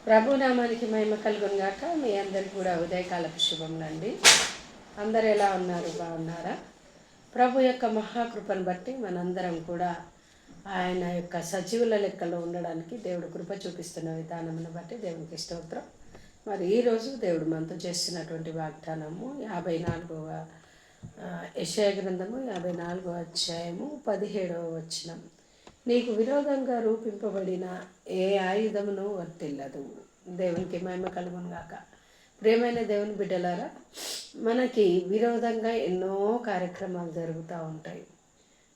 ప్రభు నామానికి మహిమ కలుగును గాక. మీ అందరికి కూడా ఉదయకాలపు శుభములండి. అందరు ఎలా ఉన్నారు? బాగున్నారా? ప్రభు యొక్క మహాకృపను బట్టి మనందరం కూడా ఆయన యొక్క సజీవుల లెక్కలో ఉండడానికి దేవుడు కృప చూపిస్తున్న విధానమును బట్టి దేవునికి స్తోత్రం. మరి ఈరోజు దేవుడు మనతో చేస్తున్నటువంటి వాగ్దానము 54వ యెషయా గ్రంథము 54వ అధ్యాయము 17వ వచనం. నీకు విరోధంగా రూపింపబడిన ఏ ఆయుధమును వర్తిల్లదు. దేవునికి మహిమ కలుగును గాక. ప్రియమైన దేవుని బిడ్డలారా, మనకి విరోధంగా ఎన్నో కార్యక్రమాలు జరుగుతూ ఉంటాయి.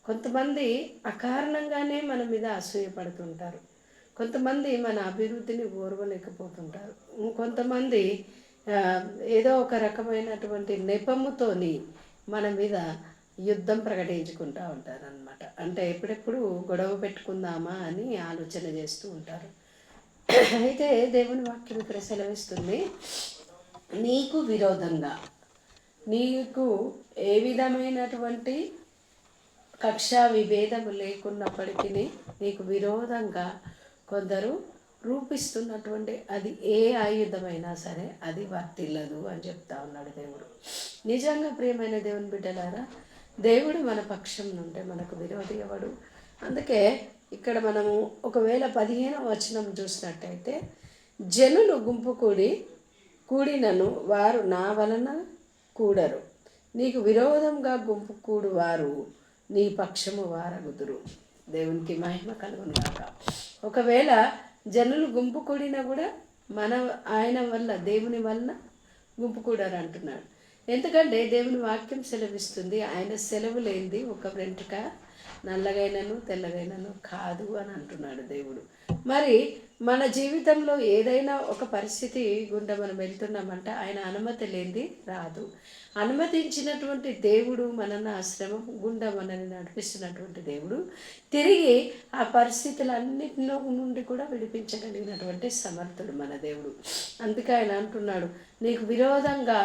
కొంతమంది అకారణంగానే మన మీద అసూయపడుతుంటారు. కొంతమంది మన అభివృద్ధిని ఓర్వలేకపోతుంటారు. కొంతమంది ఏదో ఒక రకమైనటువంటి నెపముతోని మన మీద యుద్ధం ప్రకటించుకుంటూ ఉంటారు అన్నమాట. అంటే ఎప్పుడెప్పుడు గొడవ పెట్టుకుందామా అని ఆలోచన చేస్తూ ఉంటారు. అయితే దేవుని వాక్యం ఇక్కడ సెలవిస్తుంది, నీకు విరోధంగా, నీకు ఏ విధమైనటువంటి కక్షా విభేదము లేకున్నప్పటికీ నీకు విరోధంగా కొందరు రూపిస్తున్నటువంటి అది ఏ ఆయుధమైనా సరే అది వర్తిల్లదు అని చెప్తా ఉన్నాడు దేవుడు. నిజంగా ప్రియమైన దేవుని బిడ్డలారా, దేవుడు మన పక్షం నుంటే మనకు విరోధి ఎవడు? అందుకే ఇక్కడ మనము ఒకవేళ 15వ వచనం చూసినట్టయితే, జనులు గుంపు కూడినను వారు నా వలన కూడరు, నీకు విరోధంగా గుంపు కూడు వారు నీ పక్షము వారగుదురు. దేవునికి మహిమ కలుగును గాక. ఒకవేళ జనులు గుంపు కూడినా కూడా ఆయన వల్ల, దేవుని వలన గుంపు కూడారు అంటున్నాడు. ఎందుకంటే దేవుని వాక్యం సెలవిస్తుంది, ఆయన సెలవు లేనిది ఒక వెంట్రుక నల్లగైనను తెల్లగైనను కాదు అని అంటున్నాడు దేవుడు. మరి మన జీవితంలో ఏదైనా ఒక పరిస్థితి గుండా మనం వెళ్తున్నామంటే ఆయన అనుమతి లేనిది రాదు. అనుమతించినటువంటి దేవుడు మనల్ని ఆ శ్రమ గుండా మనల్ని నడిపిస్తున్నటువంటి దేవుడు తిరిగి ఆ పరిస్థితులన్నిటిలో నుండి కూడా విడిపించగలిగినటువంటి సమర్థుడు మన దేవుడు. అందుకే ఆయన అంటున్నాడు, నీకు విరోధంగా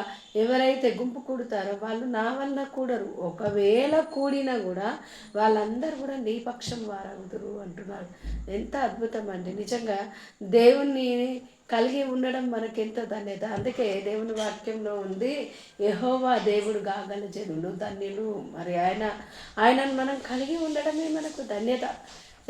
ఎవరైతే గుంపు కూడుతారో వాళ్ళు నా వల్ల కూడరు, ఒకవేళ కూడినా కూడా వాళ్ళందరూ కూడా నీ పక్షం వారగుదురు అంటున్నాడు. ఎంత అద్భుతం అండి! నిజంగా దేవుణ్ణి కలిగి ఉండడం మనకెంతో ధన్యత. అందుకే దేవుని వాక్యంలో ఉంది, యెహోవా దేవుడు కాగల జనులు ధన్యులు. మరి ఆయనను మనం కలిగి ఉండడమే మనకు ధన్యత.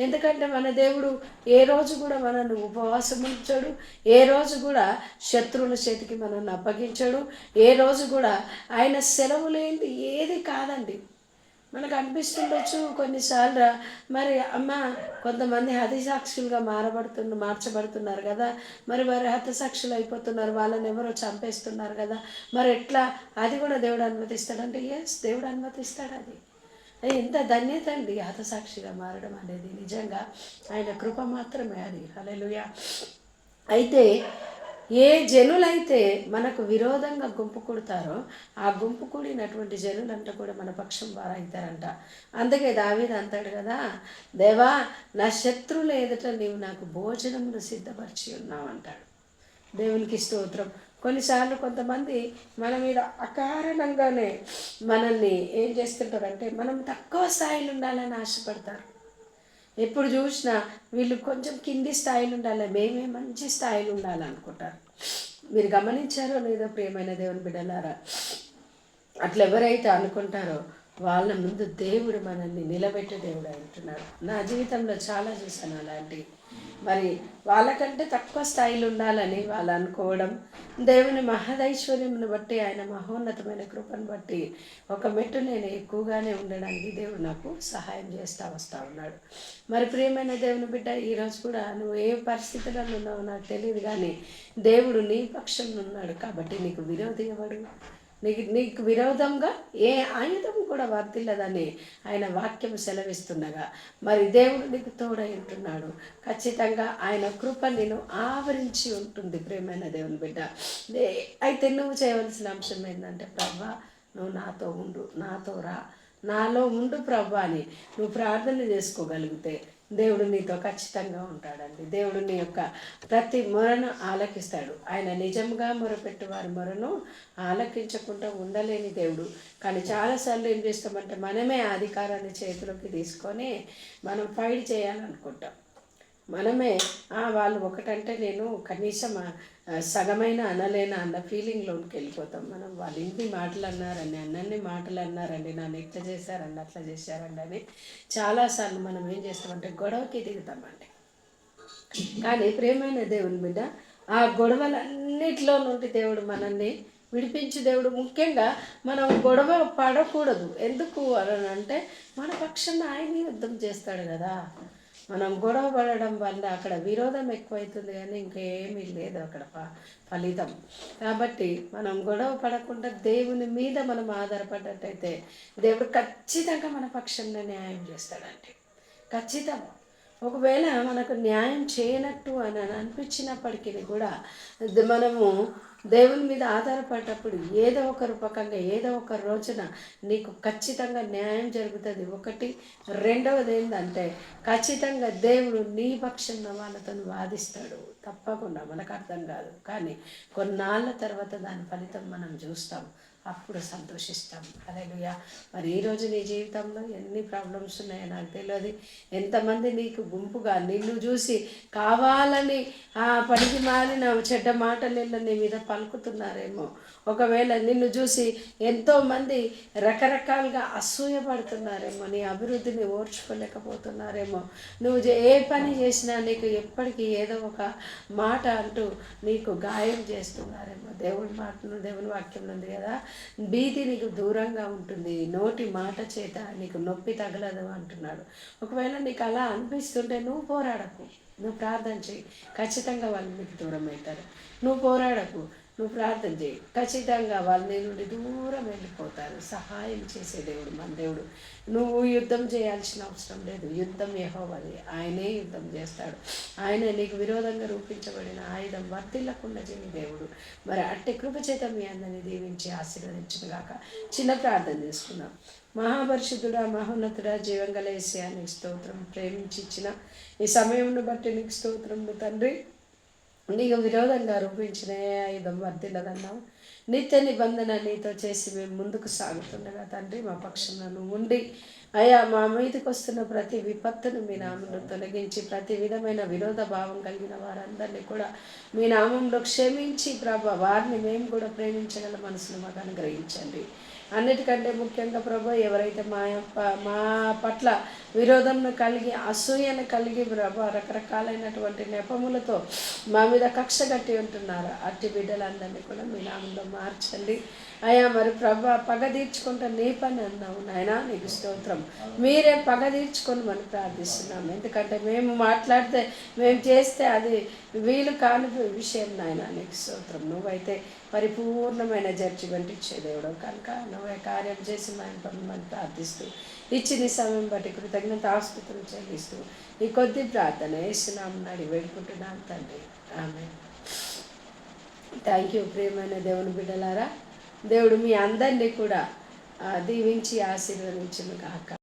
ఎందుకంటే మన దేవుడు ఏ రోజు కూడా మనల్ని ఉపవాసం ఉంచాడు, ఏ రోజు కూడా శత్రువుల చేతికి మనల్ని అప్పగించాడు, ఏ రోజు కూడా ఆయన సెలవు లేనిది ఏది కాదండి. మనకు అనిపిస్తుండొచ్చు కొన్నిసార్లు, మరి అమ్మ కొంతమంది హతసాక్షులుగా మార్చబడుతున్నారు కదా, మరి వారు హతసాక్షులు అయిపోతున్నారు, వాళ్ళని ఎవరో చంపేస్తున్నారు కదా, మరి ఎట్లా? అది కూడా దేవుడు అనుమతిస్తాడంటే ఎస్, దేవుడు అనుమతిస్తాడు. అది ఎంత ధన్యత అండి, హతసాక్షిగా మారడం అనేది. నిజంగా ఆయన కృప మాత్రమే అది. హల్లెలూయా. అయితే ఏ జనులైతే మనకు విరోధంగా గుంపు కూడతారో ఆ గుంపు కూడినటువంటి జనులంతా కూడా మన పక్షం వారైతారంట. అందుకే దావీదు అంటాడు కదా, దేవా నా శత్రువుల ఎదుట నీవు నాకు భోజనమును సిద్ధపరిచి ఉన్నావు అంటాడు. దేవునికి స్తోత్రం. కొన్నిసార్లు కొంతమంది మన మీద అకారణంగానే మనల్ని ఏం చేస్తుంటారంటే, మనం తక్కువ స్థాయిలో ఉండాలని ఆశపడతారు. ఎప్పుడు చూసినా వీళ్ళు కొంచెం కింది స్థాయిలో ఉండాలి, మేమే మంచి స్థాయిలో ఉండాలనుకుంటారు. మీరు గమనించారో లేదో ప్రియమైన దేవుని బిడ్డలారా, అట్లా ఎవరైతే అనుకుంటారో వాళ్ళ ముందు దేవుడు మనల్ని నిలబెట్టే దేవుడు అంటున్నాడు. నా జీవితంలో చాలా చూశాను అలాంటి. మరి వాళ్ళకంటే తక్కువ స్థాయిలో ఉండాలని వాళ్ళు అనుకోవడం, దేవుని మహదైశ్వర్యమును బట్టి, ఆయన మహోన్నతమైన కృపను బట్టి ఒక మెట్టు నేను ఎక్కువగానే ఉండడానికి దేవుడు నాకు సహాయం చేస్తూ వస్తూ ఉన్నాడు. మరి ప్రియమైన దేవుని బిడ్డ, ఈరోజు కూడా నువ్వు ఏ పరిస్థితుల్లో ఉన్నావో నాకు తెలియదు, కానీ దేవుడు నీ పక్షంలో ఉన్నాడు. కాబట్టి నీకు విరోధి ఎవడు? నీకు విరోధంగా ఏ ఆయుధం కూడా వర్తిల్లదని ఆయన వాక్యం సెలవిస్తుండగా, మరి దేవుడు నీకు తోడై ఉంటున్నాడు. ఖచ్చితంగా ఆయన కృప నేను ఆవరించి ఉంటుంది. ప్రియమైన దేవుని బిడ్డ, అయితే నువ్వు చేయవలసిన అంశం ఏంటంటే, ప్రభా నువ్వు నాతో ఉండు, నాతో రా, నాలో ఉండు ప్రభా అని నువ్వు ప్రార్థన చేసుకోగలిగితే దేవుడు నీతో ఖచ్చితంగా ఉంటాడండి. దేవుడు నీ యొక్క ప్రతి మొరను ఆలకిస్తాడు. ఆయన నిజంగా మొరపెట్టు వారి మొరను ఆలకించకుండా ఉండలేని దేవుడు. కానీ చాలాసార్లు ఏం చేస్తామంటే, మనమే అధికారాన్ని చేతిలోకి తీసుకొని మనం ఫైట్ చేయాలనుకుంటాం. మనమే వాళ్ళు ఒకటంటే నేను కనీసం సగమైన అనలేనా అన్న ఫీలింగ్లోకి వెళ్ళిపోతాం మనం. వాళ్ళు ఇన్ని మాటలు అన్నారండి, అన్నీ మాటలు అన్నారండి, నన్ను ఇట్లా చేశారండి, అట్లా చేశారండి అని చాలాసార్లు మనం ఏం చేస్తామంటే గొడవకి దిగుతామండి. కానీ ప్రేమైన దేవుని బిడ్డ, ఆ గొడవలన్నిటిలో నుండి దేవుడు మనల్ని విడిపించి, దేవుడు ముఖ్యంగా మనం గొడవ పడకూడదు. ఎందుకు అని అంటే మన పక్షాన ఆయన యుద్ధం చేస్తాడు కదా. మనం గొడవ పడడం వల్ల అక్కడ విరోధం ఎక్కువైతుంది కానీ ఇంకేమీ లేదు అక్కడ ఫలితం. కాబట్టి మనం గొడవ పడకుండా దేవుని మీద మనం ఆధారపడ్డట్టయితే దేవుడు ఖచ్చితంగా మన పక్షంలో న్యాయం చేస్తాడండి. ఖచ్చితంగా. ఒకవేళ మనకు న్యాయం చేయనట్టు అని అనిపించినప్పటికీ కూడా మనము దేవుని మీద ఆధారపడ్డప్పుడు ఏదో ఒక రూపకంగా ఏదో ఒక రోజున నీకు ఖచ్చితంగా న్యాయం జరుగుతుంది. ఒకటి. రెండవది ఏంటంటే ఖచ్చితంగా దేవుడు నీ పక్షంలో వాళ్ళతో వాదిస్తాడు తప్పకుండా. మనకు అర్థం కాదు కానీ కొన్నాళ్ళ తర్వాత దాని ఫలితం మనం చూస్తాం, అప్పుడు సంతోషిస్తాం. హల్లెలూయా. మరి ఈరోజు నీ జీవితంలో ఎన్ని ప్రాబ్లమ్స్ ఉన్నాయో నాకు తెలియదు. ఎంతమంది నీకు గుంపుగా నిన్ను చూసి కావాలని పనికి మారిన చెడ్డ మాటలు నీ మీద పలుకుతున్నారేమో. ఒకవేళ నిన్ను చూసి ఎంతోమంది రకరకాలుగా అసూయపడుతున్నారేమో, నీ అభివృద్ధిని ఓర్చుకోలేకపోతున్నారేమో. నువ్వు ఏ పని చేసినా నీకు ఎప్పటికీ ఏదో ఒక మాట అంటూ నీకు గాయం చేస్తున్నారేమో. దేవుని వాక్యం ఉంది కదా, భీతి నీకు దూరంగా ఉంటుంది, నోటి మాట చేత నీకు నొప్పి తగలదు అంటున్నాడు. ఒకవేళ నీకు అలా అనిపిస్తుంటే నువ్వు పోరాడకు, నువ్వు ప్రార్థన చేయి, ఖచ్చితంగా వాళ్ళు నీకు దూరం అవుతారు. నువ్వు పోరాడకు, నువ్వు ప్రార్థన చేయి, ఖచ్చితంగా వాళ్ళ నుండి దూరం వెళ్ళిపోతారు. సహాయం చేసే దేవుడు మన దేవుడు. నువ్వు యుద్ధం చేయాల్సిన అవసరం లేదు, యుద్ధం యెహోవాది, ఆయనే యుద్ధం చేస్తాడు. ఆయన నీకు విరోధంగా రూపించబడిన ఆయుధం వర్తిల్లకుండా చేయని దేవుడు. మరి అట్టి కృప చేత మీ అందరినీ దీవించి ఆశీర్వదించుగాక. చిన్న ప్రార్థన చేసుకున్నాం. మహాపరిశుద్ధుడా, మహోన్నతుడా, జీవంగల యేసయ్యా నీకు స్తోత్రం. ప్రేమించి ఇచ్చిన ఈ సమయంను బట్టి నీకు స్తోత్రం తండ్రి. నీకు విరోధంగా రూపించిన ఆయుధం వర్ధిల్లదన్నావు. నిత్య నిబంధన నీతో చేసి మేము ముందుకు సాగుతుండగా తండ్రి మా పక్షంలో నువ్వు ఉండి అయ్యా మా మీదకి వస్తున్న ప్రతి విపత్తును మీ నామంలో తొలగించి ప్రతి విధమైన విరోధ భావం కలిగిన వారందరినీ కూడా మీ నామంలో క్షమించి ప్రభా వారిని మేము కూడా ప్రేమించగల మనసును మాకు అనుగ్రహించండి. అన్నిటికంటే ముఖ్యంగా ప్రభు ఎవరైతే మా పట్ల విరోధంను కలిగి అసూయను కలిగి ప్రభు రకరకాలైనటువంటి నెపములతో మా మీద కక్ష కట్టి ఉంటున్నారు, అట్టి బిడ్డలందరినీ కూడా మీ నామంలో మార్చండి అయ్యా. మరి ప్రభు పగ తీర్చుకుంటా నీ పని అన్నావు నాయన, నీకు స్తోత్రం. మీరే పగ తీర్చుకొని మనం ప్రార్థిస్తున్నాం. ఎందుకంటే మేము మాట్లాడితే మేము చేస్తే అది వీలు కాని విషయం నాయన, నీకు స్తోత్రం. నువ్వైతే పరిపూర్ణమైన జడ్జిమెంట్ ఇచ్చే దేవుడు కనుక నువ్వే కార్యం చేసి మనం ప్రార్థిస్తూ ఇచ్చిన సమయం బట్టి కృతజ్ఞత ఆస్తుతులు చెల్లిస్తూ ఈ కొద్ది ప్రార్థన యేసునామమున అడిగి వేడుకుంటున్నాను తండ్రి, ఆమేన్. Thank you. ప్రియమైన దేవుని బిడ్డలారా, దేవుడు మీ అందరినీ కూడా దీవించి ఆశీర్వదించును గాక.